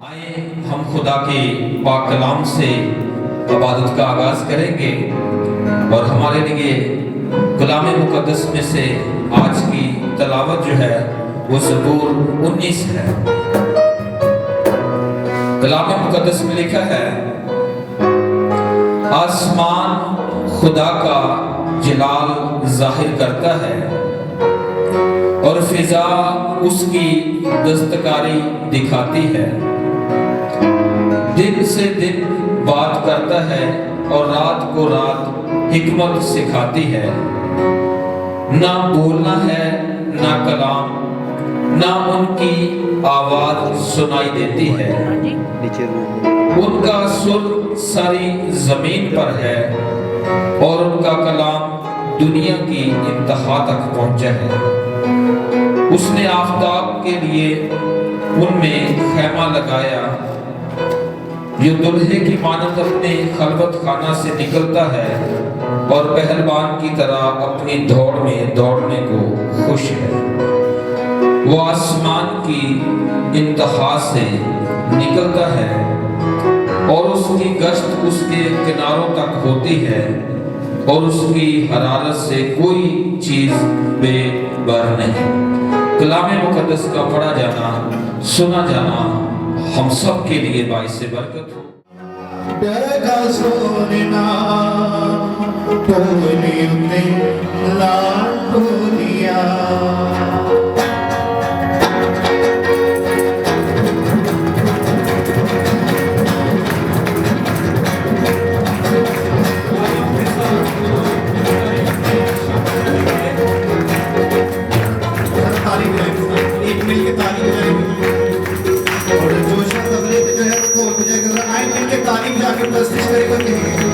آئیں ہم خدا کے پاک کلام سے عبادت کا آغاز کریں گے اور ہمارے لیے کلام مقدس میں سے آج کی تلاوت جو ہے وہ زبور 19 ہے۔ کلام مقدس میں لکھا ہے، آسمان خدا کا جلال ظاہر کرتا ہے اور فضا اس کی دستکاری دکھاتی ہے۔ دن سے دن بات کرتا ہے اور رات کو رات حکمت سکھاتی ہے۔ نہ بولنا ہے نہ کلام، نہ ان کی آواز سنائی دیتی ہے۔ ان کا سر ساری زمین پر ہے اور ان کا کلام دنیا کی انتہا تک پہنچا ہے۔ اس نے آفتاب کے لیے ان میں خیمہ لگایا، جو دلہے کی مانند اپنے خلوت خانہ سے نکلتا ہے اور پہلوان کی طرح اپنی دوڑ میں دوڑنے کو خوش ہے۔ وہ آسمان کی انتہا سے نکلتا ہے اور اس کی گشت اس کے کناروں تک ہوتی ہے اور اس کی حرارت سے کوئی چیز بے بر نہیں۔ کلام مقدس کا پڑھا جانا سنا جانا ہم سب کے لیے باعث برکت ہو۔ ڈگا سوننا ٹولی نے لاٹو دیا، ایک مل کے تعلیم جائے گی اور جو شخص اگلے جو ہے وہ کھول ہو جائے گا۔ آئیں مل کے تعلیم جا کے پرستش کرے گا کہیں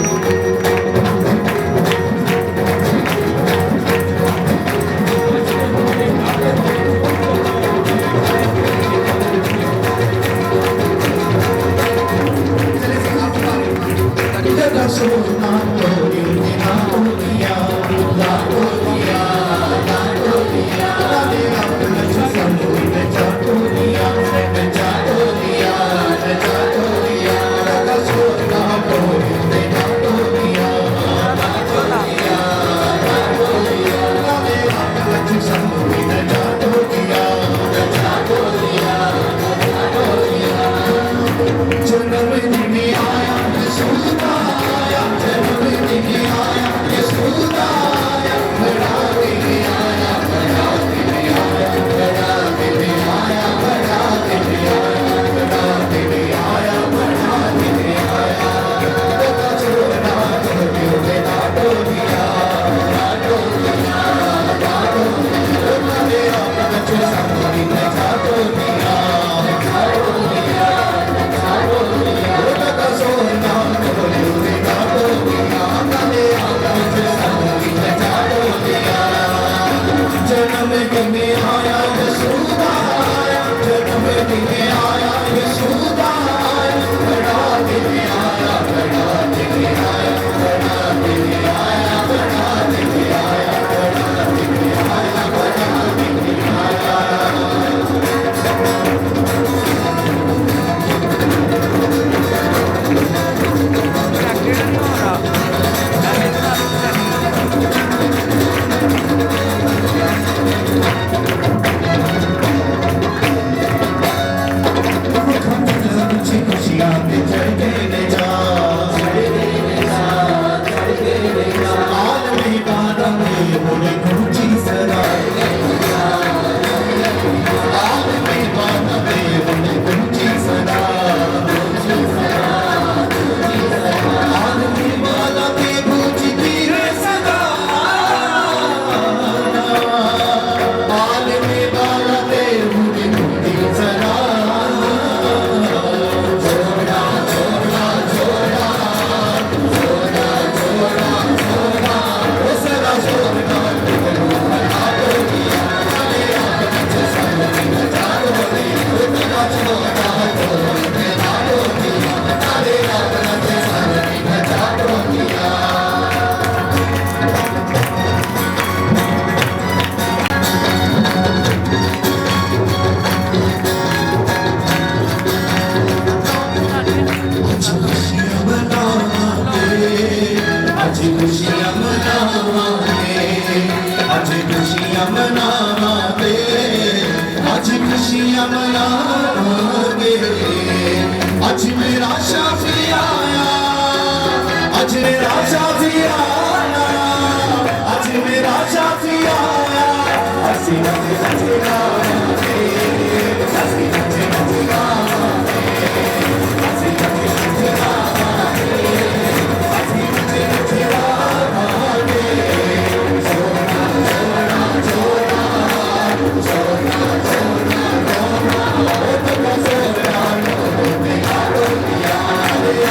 आज मेरा शाफी आया, आज मेरा शाफी आया, हंसी नचे नचे गावे, हंसी नचे नचे गावे, हंसी नचे नचे गावे, हंसी नचे नचे गावे, सोना सोना सोना सोना सोना सोना, ओ तो सोना लो गाड़ो दिया, गाड़ो दिया।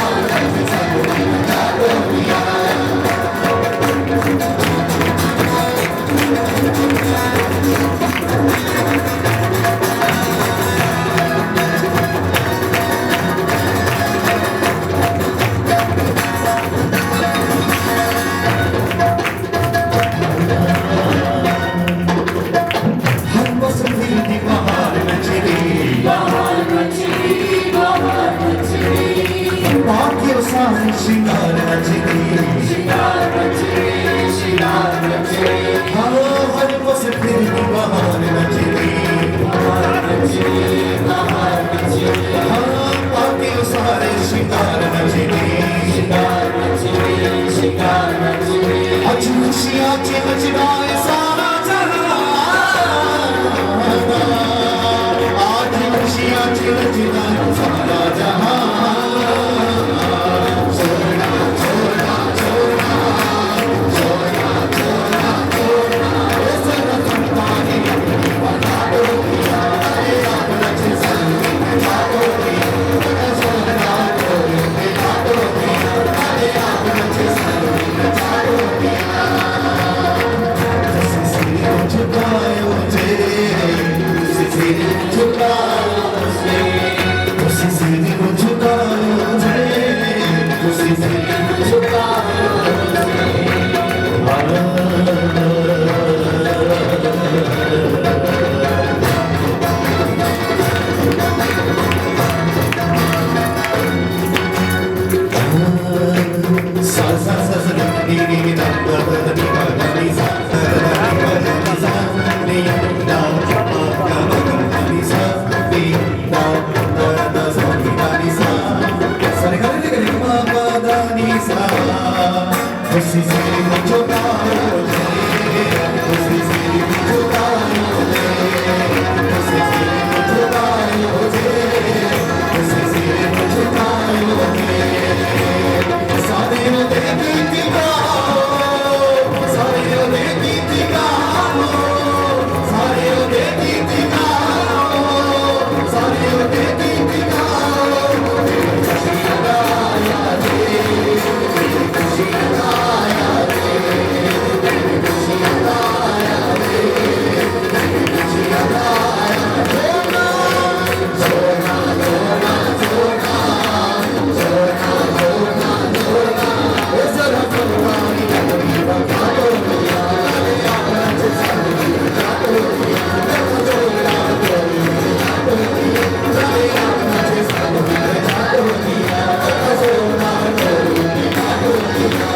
हम बस फिर दी बाहर नचली, बाकियों सारे श्रृंगार नचली, हाँ हर बस फिर दी बाहर नचली, हाँ बाकियों सारे श्रृंगार नचली, आज खुशियाँ चिमच रहा सारा जहां, आज खुशियाँ चिमच रहा सारा जहां, सोना सोना सोना सोना सोना सोना, ओ सोना संतानी बना दो दिया, आप नचे संग बना दो दिया, सोना दो बना दो दिया, आप नचे संग बना दो दिया। सिर झुकाए मुझे, सिर झुकाए मुझे, सिर झुकाए मुझे, सिर झुकाए सा सा सा सा नी नी नी दा दा दा नी दा दा नी सा दा दा नी सा नी दा दा नी सा नी दा दा दा सा नी दा नी सा सा रे गा रे गा रे मा गा दा नी सा, खुशी से मुझे गाओ दे, खुशी से मुझे गाओ दे, खुशी से मुझे गाओ दे, खुशी से मुझे गाओ दे, सारे दे गीत गाओ, सारे दे गीत गाओ, सारे दे गीत गाओ, सारे दे गीत गाओ, खुशियाँ गाया दे, खुशियाँ गाया दे, खुशियाँ गाया दे, खुशियाँ गाया दे, सोना सोना सोना सोना सोना सोना, ओ जरा फरमानी नबी बता दो दिया, आप नचे संग बता दो दिया, सोना दो बता दो दिया, आप नचे संग बता दो दिया, सोना दो बता दो दिया,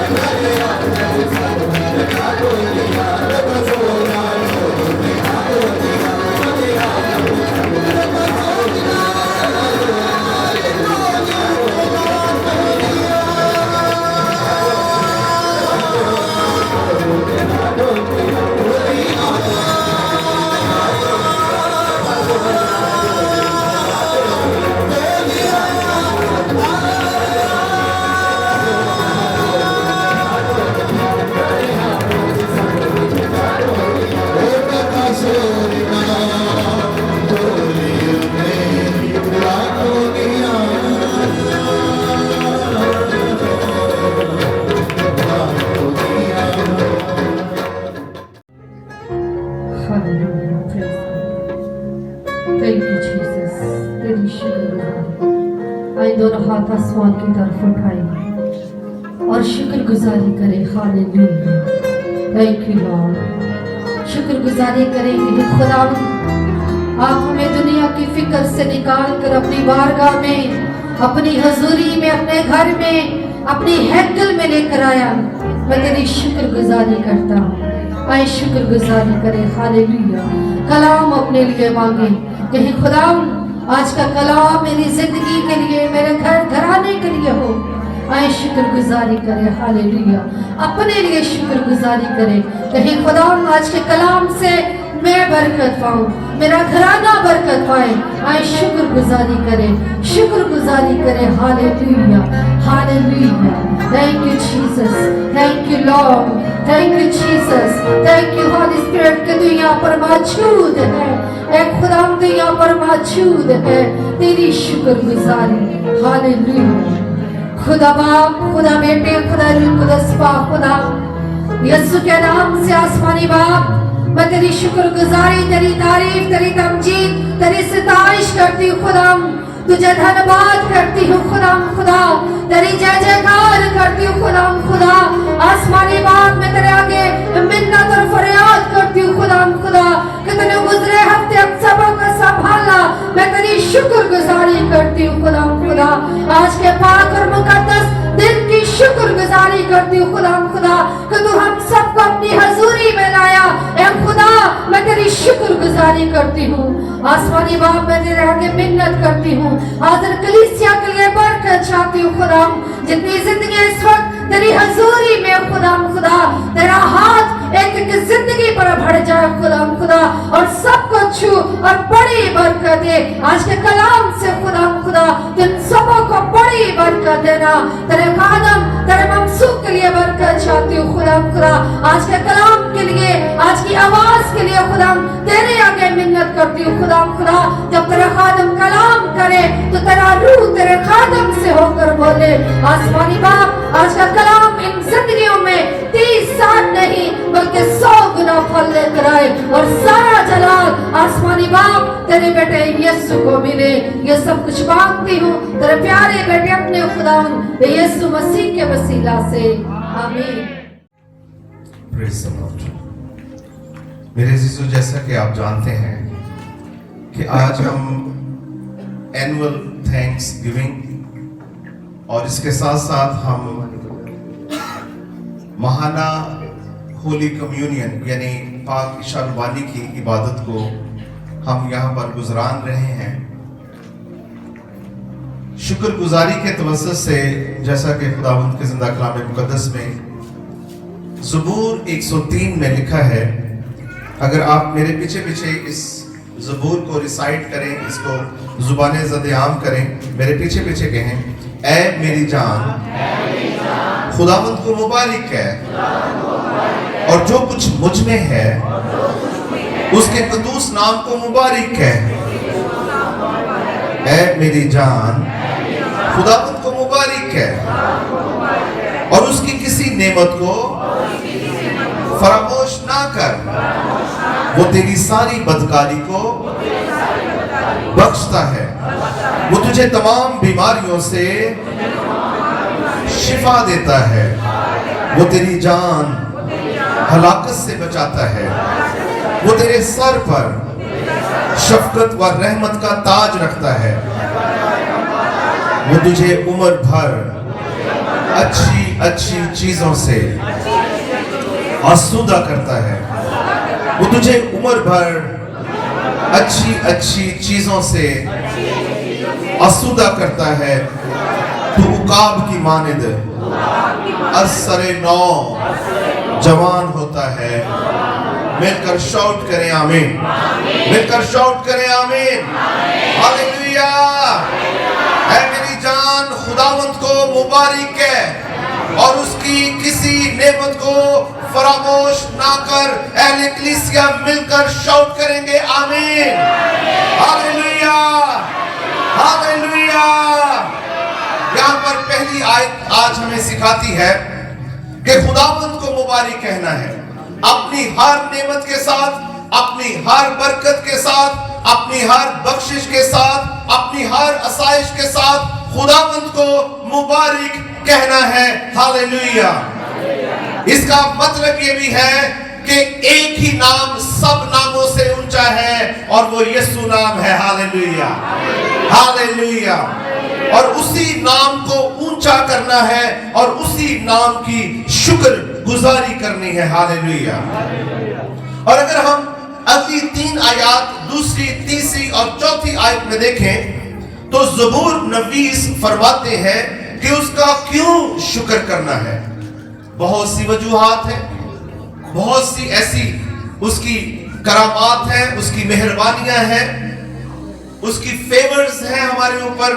आप नचे संग बता दो दिया, सोना दो बता दो दिया, आप नचे संग बता दो दिया। Hallelujah. Praise God. Thank you, Jesus. तेरी शुक्र आए दोनों हाथ आसमान की तरफ उठाए और शुक्रगुजारी करें। हालेलुया। Thank you lord. शुक्रगुजारी करें कि खुदा आप हमें दुनिया की फिक्र से निकाल कर अपनी बारगाह में, अपनी हजूरी में, अपने घर में, अपनी हैकल में लेकर आया। मैं तेरी शुक्रगुजारी करता हूँ। आए शुक्रगुजारी करें। हालेलुया। कलाम अपने लिए मांगे, कहीं खुदा आज का कलाम मेरी जिंदगी के लिए, मेरे घर घराने के लिए हो। आए शुक्रगुजारी करें। हालेलुया। अपने लिए शुक्रगुजारी करें। कहीं खुदा आज के कलाम से मैं बरकत पाऊं, मेरा घराना बरकत पाए। आए शुक्रगुजारी करें, शुक्रगुजारी करें। Hallelujah, hallelujah. Thank you Jesus, thank you Lord, thank you Jesus, thank you Holy Spirit के तू यहाँ पर मौजूद है। ऐ खुदा तू यहाँ पर मौजूद है। तेरी शुक्रगुजारी। हालेलुया। खुदा बाप, खुदा बेटे, खुदा रूह कुदस पाक खुदा, यीशु के नाम से आसमानी बाप, मैं तेरी शुक्रगुजारी, तेरी तारीफ, तेरी तमजीद, तेरी सितारिश करती हूँ खुदा। तुझे धन्यवाद करती हूँ खुदा, खुदा तेरी जय जयकार करती हूँ खुदा, खुदा आसमानी बाप मैं तेरे आगे मिन्नत और फरियाद करती हूँ खुदा, खुदा कि तूने गुजरे हफ्ते हम सबों को संभाला। मैं तेरी शुक्रगुजारी करती हूँ खुदा, खुदा आज के पाक और मुकद्दस दिन की शुक्रगुजारी करती हूँ खुदा, खुदा कि तू हम सबको अपनी हजूरी में लाया। ऐ खुदा मैं तेरी शुक्रगुजारी करती हूँ। आसमानी बाप मैं तेरे आगे मिन्नत करती हूँ। हाजिर कलीसिया के लिए बरकत चाहती हूँ खुदा। जितनी जिंदगी इस वक्त तेरी हजूरी में खुदा, खुदा तेरा हाथ एक एक जिंदगी पर बढ़ जाए खुदा, खुदा और सबको छू और बड़ी बरकत दे। आज के कलाम से खुदा, खुदा तुम सबों को बड़ी बरकत देना। तेरे खादम, तेरे ममसूक के लिए बरकत चाहती हूँ खुदा, खुदा आज के कलाम के लिए, आज की आवाज के लिए खुदा तेरे आगे मिन्नत करती हूँ खुदा, खुदा जब तेरा खादम कलाम करे तो तेरा रूह तेरे खादम से होकर बोले। आसमानी बाप आज का कलाम इन जिंदगियों में 30 साल नहीं बल्कि 100 गुना फल लेकर आए और सारा जलाल आसमानी बाप तेरे बेटे यीशु को मिले। ये सब कुछ मांगती हूँ तेरे प्यारे बेटे अपने खुदा यीशु मसीह के वसीला से, आमीन। Praise the Lord. मेरे अजीजों, जैसा कि आप जानते हैं कि आज हम एनुअल थैंक्स गिविंग और इसके साथ साथ हम महाना होली कम्युनियन यानी पाक इशारवानी की इबादत को हम यहाँ पर गुजरान रहे हैं। शुक्रगुजारी के तवज्जुह से जैसा कि खुदावंद के जिंदा कलाम मुकद्दस में ज़बूर 103 में लिखा है, अगर आप मेरे पीछे पीछे इस ज़बूर को रिसाइट करें, इसको जुबाने ज़द-ए-आम करें, मेरे पीछे पीछे कहें, ऐ मेरी जान खुदावंद को मुबारक है और जो कुछ मुझ में है उसके कदूस नाम को मुबारक है। ऐ मेरी जान खुदावंद को मुबारक है और उसकी किसी नेमत को फरामोश ना कर। वो तेरी सारी बदकारी को बख्शता है, वो तुझे तमाम बीमारियों से शिफा देता है, वो तेरी जान हलाकत से बचाता है, वो तेरे सर पर शफकत व रहमत का ताज रखता है, वो तुझे उम्र भर अच्छी अच्छी चीजों से आसूदा करता है, वो तुझे उम्र भर अच्छी अच्छी चीजों से आसूदा करता है। तू उकाब की मानिद असरे नौ जवान होता है। मिलकर शाउट करें आमीन, मिलकर शाउट करें आमीन, हालेलुया। है मेरी जान खुदावंद को मुबारक है और उसकी किसी नेमत को फरामोश ना कर। अहले कलीसिया मिलकर शाउट करेंगे आमीन, हालेलुया, हालेलुया। यहाँ पर पहली आयत आज हमें सिखाती है कि खुदावंद को मुबारक कहना है। अपनी हर नेमत के साथ, अपनी हर बरकत के साथ, अपनी हर बख्शिश के साथ, अपनी हर आसाइश के साथ खुदावंद को मुबारक कहना है, हालेलुया। इसका मतलब ये भी है कि एक ही नाम सब नामों से ऊंचा है और वो यीशु नाम है, हालेलुया, हालेलुया। और उसी नाम को ऊंचा करना है और उसी नाम की शुक्र गुजारी करनी है, हालेलुया। और अगर हम अगली 3 आयत, दूसरी, तीसरी और चौथी आयत में देखें तो ज़बूर नवीस फरमाते हैं कि उसका क्यों शुक्र करना है। बहुत सी वजूहात है, बहुत सी ऐसी उसकी करामात है, उसकी मेहरबानियां हैं, उसकी फेवर्स हैं हमारे ऊपर।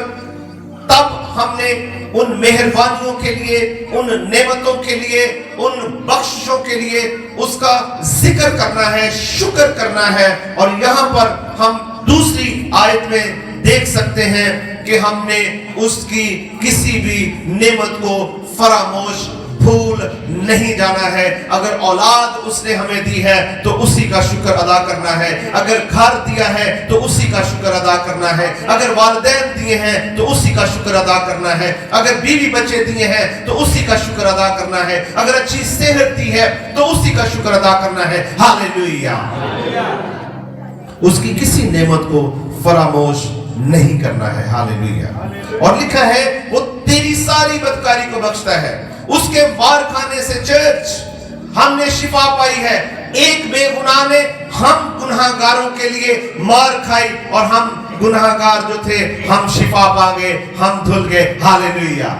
तब हमने उन मेहरबानियों के लिए, उन नेमतों के लिए, उन बख्शिशों के लिए उसका जिक्र करना है, शुक्र करना है। और यहां पर हम दूसरी आयत में देख सकते हैं कि हमने उसकी किसी भी नेमत को फरामोश भूल नहीं जाना है। अगर औलाद उसने हमें दी है तो उसी का शुक्र अदा करना है। अगर घर दिया है तो उसी का शुक्र अदा करना है। अगर वालिदैन दिए हैं तो उसी का शुक्र अदा करना है। अगर बीवी बच्चे दिए हैं तो उसी का शुक्र अदा करना है। अगर अच्छी सेहत दी है तो उसी का शुक्र अदा करना है। हालेलुया। उसकी किसी नेमत को फरामोश नहीं करना है। हालेलुया। और लिखा है वो तेरी सारी बदकारी को बख्शता है। उसके मार खाने से चर्च हमने शिफा पाई है। एक बेगुनाह ने हम गुनाहगारों के लिए मार खाई और हम गुनाहगार जो थे हम शिफा पा गए, हम धुल गए। हालेलुया।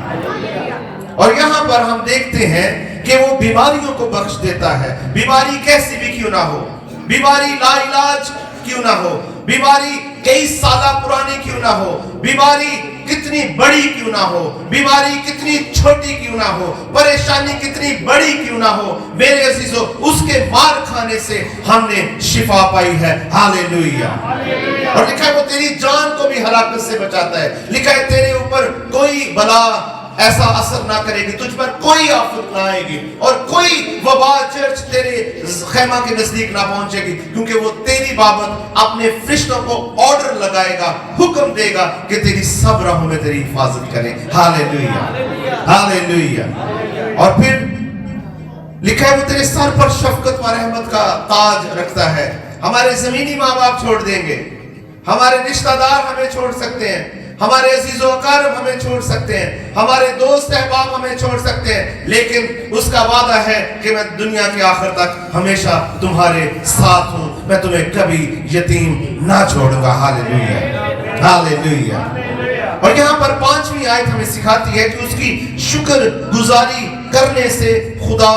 और यहां पर हम देखते हैं कि वो बीमारियों को बख्श देता है। बीमारी कैसी भी क्यों ना हो, बीमारी लाइलाज क्यों ना हो, बीमारी कई साल पुरानी क्यों ना हो, बीमारी कितनी बड़ी क्यों ना हो, बीमारी कितनी छोटी क्यों ना हो, परेशानी कितनी बड़ी क्यों ना हो, मेरे अजीजों उसके मार खाने से हमने शिफा पाई है। हालेलुया। और लिखा है वो तेरी जान को भी हलाकत से बचाता है। लिखा है तेरे ऊपर कोई बला ऐसा असर ना करेगी, तुझ पर कोई आफत ना आएगी और कोई वबा चर्च तेरे खैमा के नजदीक ना पहुंचेगी, क्योंकि वो तेरी बाबत अपने फरिश्तों को ऑर्डर लगाएगा, हुक्म देगा कि तेरी सब राहों में तेरी हिफाजत करें। हालेलुया। हालेलुया। और फिर लिखा है वो तेरे सर पर शफकत व रहमत का ताज रखता है। हमारे जमीनी माँ बाप छोड़ देंगे, हमारे रिश्तेदार हमें छोड़ सकते हैं, हमारे अजीजों अकारब हमें छोड़ सकते हैं, हमारे दोस्त अहबाब हमें छोड़ सकते हैं, लेकिन उसका वादा है कि मैं दुनिया के आखिर तक हमेशा तुम्हारे साथ हूं, मैं तुम्हें कभी यतीम ना छोड़ूंगा। हालेलुया। हालेलुया। और यहाँ पर 5वीं आयत हमें सिखाती है कि उसकी शुक्र गुजारी करने से खुदा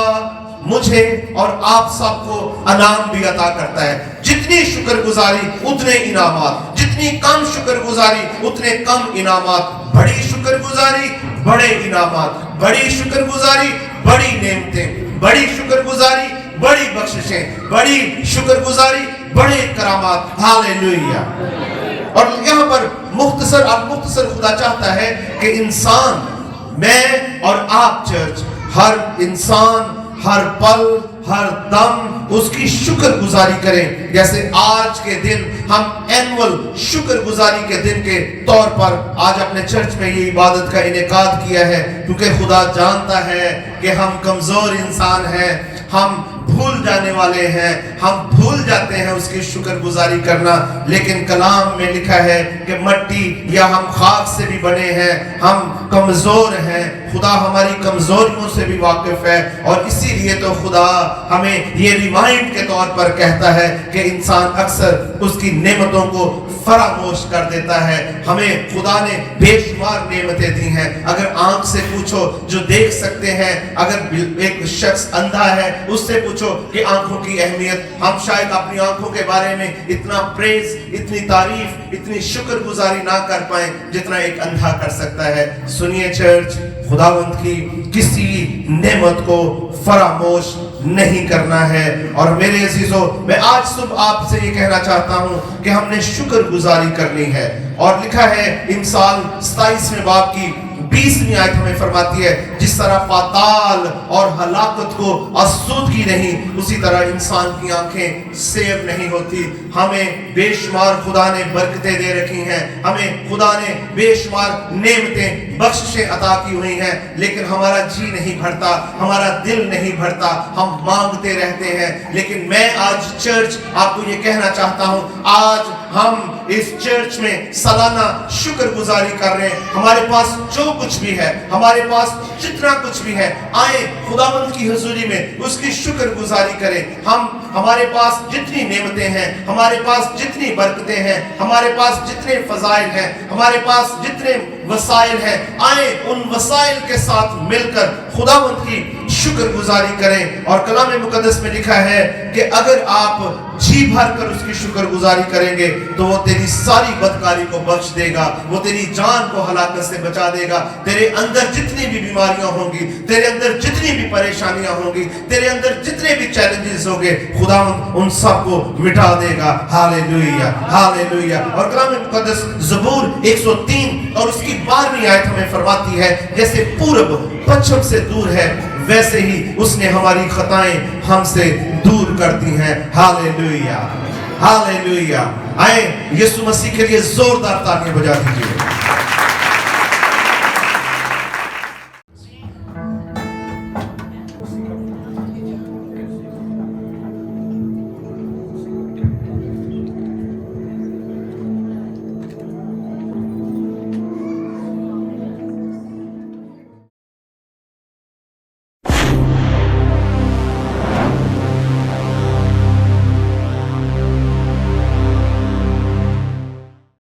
मुझे और आप सबको अनाम भी अता करता है। जितनी शुक्रगुजारी उतने इनामात, जितनी कम शुक्रगुजारी उतने कम इनामात। बड़ी शुक्रगुजारी बड़े इनामात, बड़ी शुक्रगुजारी बड़ी नेमतें, बड़ी शुक्रगुजारी बड़ी बख्शिशें, बड़ी शुक्रगुजारी बड़े करामात। हालेलुया। और यहाँ पर मुख्तसर खुदा चाहता है कि इंसान, मैं और आप चर्च, हर इंसान हर पल हर दम उसकी शुक्रगुजारी करें। जैसे आज के दिन हम एनुअल शुक्रगुजारी के दिन के तौर पर आज अपने चर्च में ये इबादत का इनेकाद किया है, क्योंकि खुदा जानता है कि हम कमजोर इंसान हैं, हम भूल जाने वाले हैं, हम भूल जाते हैं उसकी शुक्रगुजारी करना। लेकिन कलाम में लिखा है कि मिट्टी या हम खाक से भी बने हैं, हम कमजोर हैं, खुदा हमारी कमजोरियों से भी वाकिफ है। और इसीलिए तो खुदा हमें ये रिमाइंड के तौर पर कहता है कि इंसान अक्सर उसकी नेमतों को फरामोश कर देता है। हमें खुदा ने बेशुमार नेमतें दी हैं। अगर आंख से पूछो जो देख सकते हैं, अगर एक शख्स अंधा है उससे पूछो कि आंखों की अहमियत, हम शायद अपनी आंखों के बारे में इतना प्रेज, इतनी तारीफ, इतनी शुक्रगुजारी ना कर पाए जितना एक अंधा कर सकता है। सुनिए चर्च, खुदावंद की किसी नेमत को फरामोश नहीं करना है। और मेरे अजीजों, मैं आज सुबह आपसे ये कहना चाहता हूं कि हमने शुक्रगुजारी करनी है। और लिखा है इमसाल 27वें बाब की 20वीं आयत हमें फरमाती है, जिस तरह पाताल और हलाकत को आसूदगी नहीं, उसी तरह इंसान की आंखें सेव नहीं होती। हमें बेशुमार खुदा ने बरकतें दे रखी हैं, हमें खुदा ने बेशुमार नेमतें, बख्शिशें अता की हुई हैं, लेकिन हमारा जी नहीं भरता, हमारा दिल नहीं भरता, हम मांगते रहते हैं। लेकिन मैं आज चर्च आपको ये कहना चाहता हूं, आज हम इस चर्च में सालाना शुक्रगुजारी कर रहे हैं। हमारे पास जो कुछ भी है, हमारे पास जितना कुछ भी है, आए खुदावंद की हुजूरी में उसकी शुक्रगुजारी करें। हमारे पास जितनी नेमतें हैं, हमारे पास जितनी बरकतें हैं, हमारे पास जितने फजाइल हैं, हमारे पास जितने वसाइल हैं, आए उन वसाइल के साथ मिलकर खुदावंद की शुक्रगुजारी करें। और कलाम मुकद्दस में लिखा है कि अगर आप जी भर कर उसकी शुक्रगुजारी करेंगे तो वो तेरी सारी बदकारी को बख्श देगा, वो तेरी जान को हलाकत से बचा देगा। तेरे अंदर जितनी भी बीमारियां होंगी, तेरे अंदर जितनी भी परेशानियां होंगी, तेरे अंदर जितने भी चैलेंजेस होंगे, खुदावंद उन सब को मिटा देगा। Hallelujah, hallelujah. और कलाम मुकद्दस ज़बूर 103 और उसकी 12वीं आयत हमें फरमाती है, जैसे पूरब पश्चिम से दूर है, वैसे ही उसने हमारी खताएं हमसे दूर कर दी हैं। Hallelujah, hallelujah. आए यीशु मसीह के लिए जोरदार तालियां बजा दीजिए।